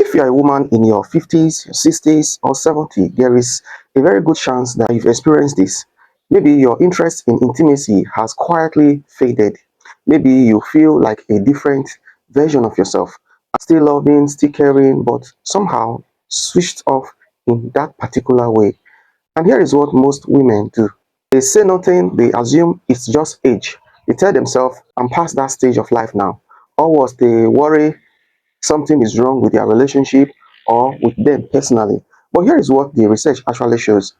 If you are a woman in your 50s, your 60s, or 70s, there is a very good chance that you've experienced this. Maybe your interest in intimacy has quietly faded. Maybe you feel like a different version of yourself, still loving, still caring, but somehow switched off in that particular way. And here is what most women do. They say nothing, they assume it's just age. They tell themselves, I'm past that stage of life now. Or was they worry something is wrong with their relationship or with them personally. But here is what the research actually shows.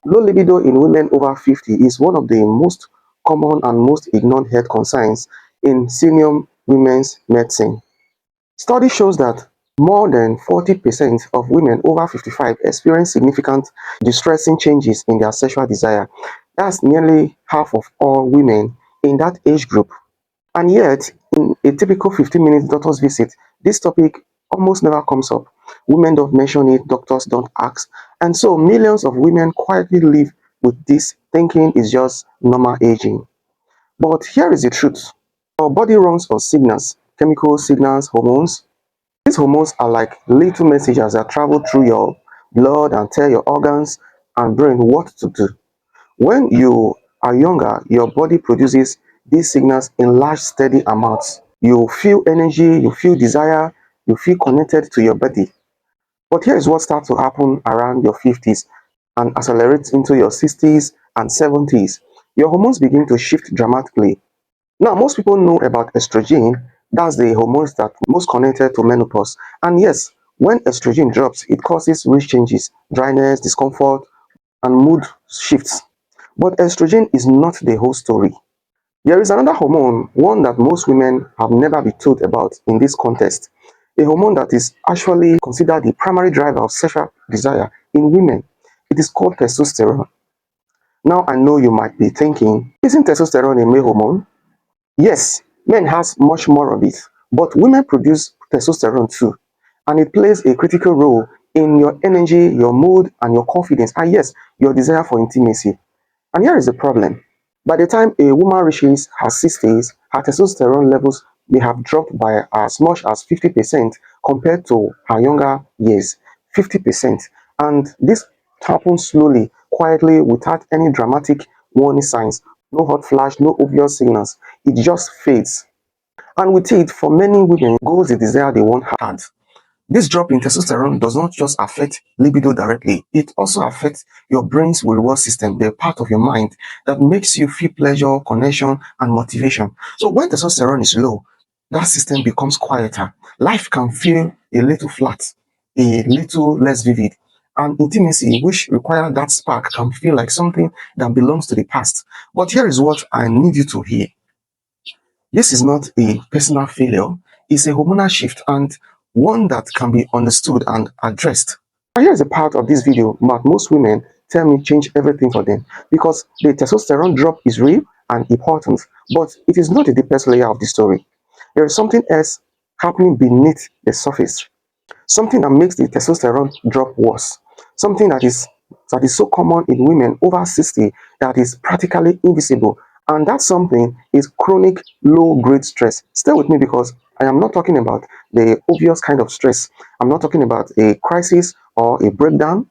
Low libido in women over 50 is one of the most common and most ignored health concerns in senior women's medicine. Study shows that more than 40% of women over 55 experience significant distressing changes in their sexual desire. That's nearly half of all women in that age group. And yet, in a typical 15-minute doctor's visit, this topic almost never comes up. Women don't mention it, doctors don't ask. And so millions of women quietly live with this thinking is just normal aging. But here is the truth. Our body runs on signals, chemical signals, hormones. These hormones are like little messages that travel through your blood and tell your organs and brain what to do. When you are younger, your body produces these signals in large, steady amounts. You feel energy, you feel desire, you feel connected to your body. But here is what starts to happen around your 50s and accelerates into your 60s and 70s. Your hormones begin to shift dramatically. Now, most people know about estrogen. That's the hormones that most connected to menopause. And yes, when estrogen drops, it causes risk changes, dryness, discomfort, and mood shifts. But estrogen is not the whole story. There is another hormone, one that most women have never been told about in this context. A hormone that is actually considered the primary driver of sexual desire in women. It is called testosterone. Now I know you might be thinking, isn't testosterone a male hormone? Yes, men has much more of it, but women produce testosterone too, and it plays a critical role in your energy, your mood, and your confidence, and yes, your desire for intimacy. And here is the problem. By the time a woman reaches her 60s, her testosterone levels may have dropped by as much as 50% compared to her younger years. 50%. And this happens slowly, quietly, without any dramatic warning signs. No hot flash, no obvious signals. It just fades. And with it, for many women, goes the desire they once had. This drop in testosterone does not just affect libido directly, it also affects your brain's reward system, the part of your mind that makes you feel pleasure, connection, and motivation. So when testosterone is low, that system becomes quieter. Life can feel a little flat, a little less vivid. And intimacy, which requires that spark, can feel like something that belongs to the past. But here is what I need you to hear. This is not a personal failure, it's a hormonal shift and one that can be understood and addressed. And here's a part of this video that most women tell me change everything for them because the testosterone drop is real and important, but it is not the deepest layer of the story. There is something else happening beneath the surface, something that makes the testosterone drop worse, something that is so common in women over 60 that is practically invisible. And that something is chronic low-grade stress. Stay with me because I am not talking about the obvious kind of stress. I'm not talking about a crisis or a breakdown.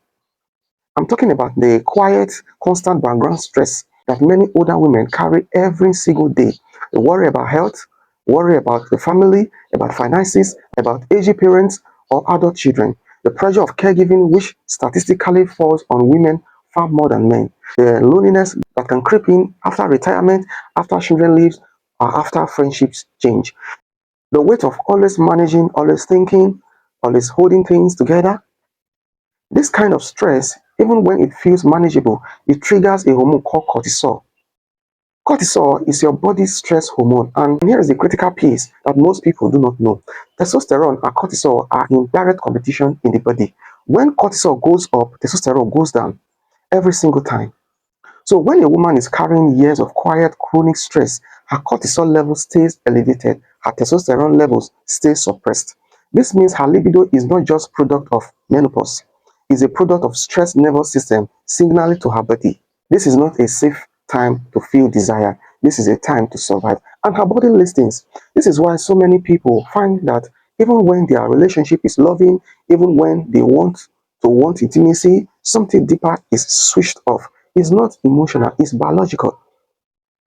I'm talking about the quiet, constant background stress that many older women carry every single day. They worry about health, worry about the family, about finances, about aging parents or adult children. The pressure of caregiving, which statistically falls on women far more than men. The loneliness that can creep in after retirement, after children leave, or after friendships change. The weight of always managing, always thinking, always holding things together. This kind of stress, even when it feels manageable, it triggers a hormone called cortisol. Cortisol is your body's stress hormone, and here is the critical piece that most people do not know. Testosterone and cortisol are in direct competition in the body. When cortisol goes up, testosterone goes down every single time. So when a woman is carrying years of quiet chronic stress, her cortisol level stays elevated, her testosterone levels stay suppressed. This means her libido is not just product of menopause, it's a product of stress nervous system signaling to her body. This is not a safe time to feel desire. This is a time to survive. And her body listens. This is why so many people find that Even when their relationship is loving, even when they want intimacy, something deeper is switched off. It's not emotional, it's biological.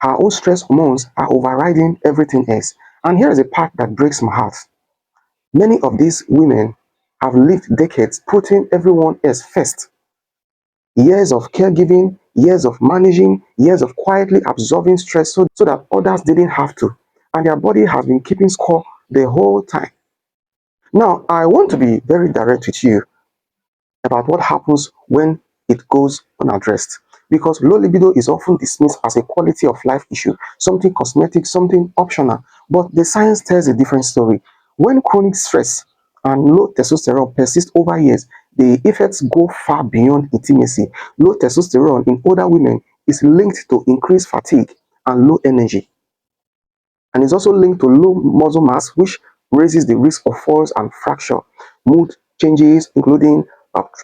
Her own stress hormones are overriding everything else. And here is a part that breaks my heart. Many of these women have lived decades putting everyone else first. Years of caregiving, years of managing, years of quietly absorbing stress so that others didn't have to. And their body has been keeping score the whole time. Now, I want to be very direct with you about what happens when it goes unaddressed. Because low libido is often dismissed as a quality of life issue, something cosmetic, something optional. But the science tells a different story. When chronic stress and low testosterone persist over years, the effects go far beyond intimacy. Low testosterone in older women is linked to increased fatigue and low energy, and is also linked to low muscle mass, which raises the risk of falls and fracture, mood changes, including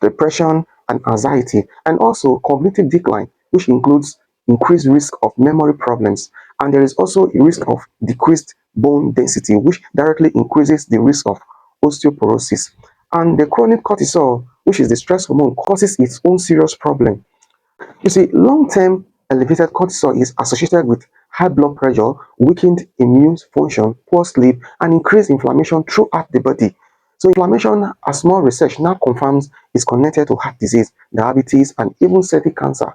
depression and anxiety, and also cognitive decline, which includes increased risk of memory problems. And there is also a risk of decreased bone density, which directly increases the risk of osteoporosis. And the chronic cortisol, which is the stress hormone, causes its own serious problem. You see, long-term elevated cortisol is associated with high blood pressure, weakened immune function, poor sleep, and increased inflammation throughout the body. So inflammation, as more research now confirms, is connected to heart disease, diabetes, and even certain cancer.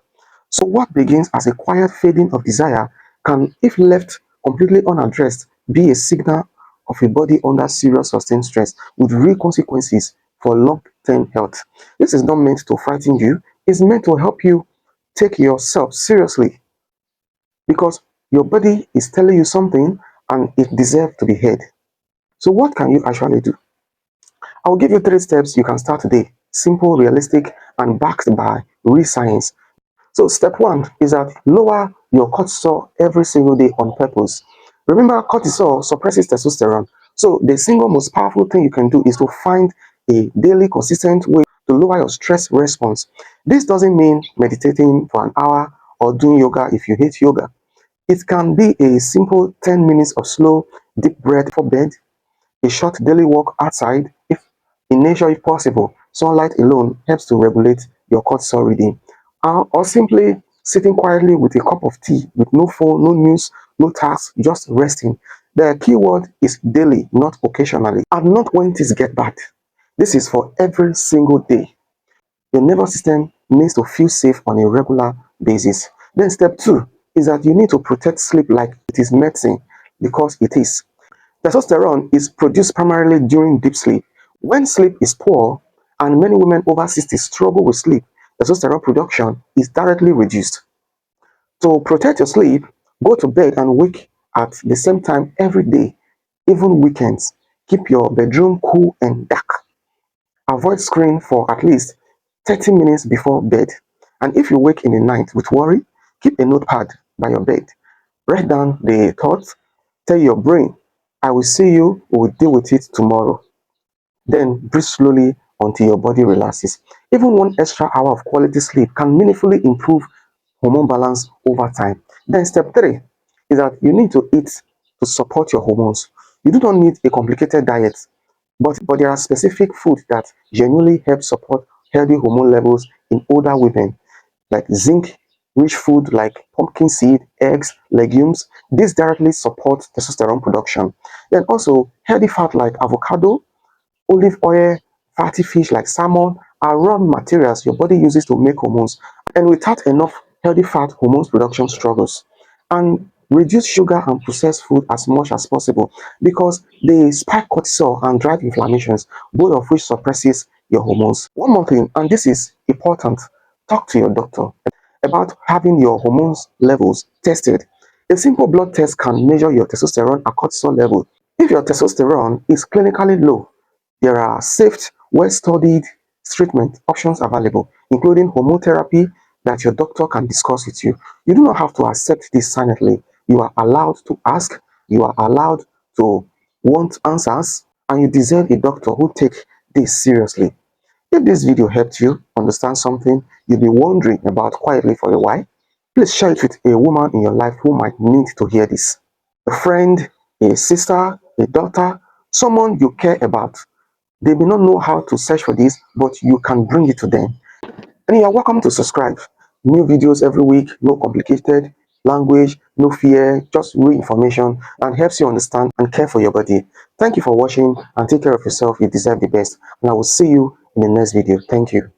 So what begins as a quiet fading of desire can, if left completely unaddressed, be a signal of a body under serious sustained stress with real consequences for long-term health. This is not meant to frighten you, it's meant to help you take yourself seriously, because your body is telling you something and it deserves to be heard. So what can you actually do? I'll give you 3 steps you can start today. Simple, realistic, and backed by real science. So step 1 is that lower your cortisol every single day on purpose. Remember, cortisol suppresses testosterone. So the single most powerful thing you can do is to find a daily consistent way to lower your stress response. This doesn't mean meditating for an hour or doing yoga if you hate yoga. It can be a simple 10 minutes of slow, deep breath for bed, a short daily walk outside, if in nature if possible. Sunlight alone helps to regulate your cortisol reading. Or simply sitting quietly with a cup of tea with no phone, no news, no tasks, just resting. The key word is daily, not occasionally, and not when things get bad. This is for every single day. Your nervous system needs to feel safe on a regular basis. Then step 2 is that you need to protect sleep like it is medicine, because it is. Testosterone is produced primarily during deep sleep. When sleep is poor, and many women over 60 struggle with sleep, testosterone production is directly reduced. To protect your sleep, go to bed and wake at the same time every day, even weekends. Keep your bedroom cool and dark. Avoid screen for at least 30 minutes before bed. And if you wake in the night with worry, keep a notepad by your bed. Write down the thoughts. Tell your brain, I will see you, we will deal with it tomorrow. Then breathe slowly until your body relaxes. Even 1 extra hour of quality sleep can meaningfully improve hormone balance over time. Then step 3 is that you need to eat to support your hormones. You do not need a complicated diet, but there are specific foods that genuinely help support healthy hormone levels in older women, like zinc rich food like pumpkin seed, eggs, legumes. This directly supports testosterone production. Then also healthy fat like avocado, olive oil, fatty fish like salmon are raw materials your body uses to make hormones. And without enough healthy fat, hormones production struggles. And reduce sugar and processed food as much as possible, because they spike cortisol and drive inflammations, both of which suppresses your hormones. One more thing, and this is important, talk to your doctor about having your hormones levels tested. A simple blood test can measure your testosterone and cortisol level. If your testosterone is clinically low, there are safe, well-studied treatment options available, including hormone therapy that your doctor can discuss with you. You do not have to accept this silently. You are allowed to ask, you are allowed to want answers, and you deserve a doctor who takes this seriously. If this video helped you understand something you've been wondering about quietly for a while, please share it with a woman in your life who might need to hear this. A friend, a sister, a daughter, someone you care about. They may not know how to search for this, but you can bring it to them. And you are welcome to subscribe. New videos every week, no complicated language, no fear, just real information, and helps you understand and care for your body. Thank you for watching and take care of yourself. You deserve the best. And I will see you in the next video. Thank you.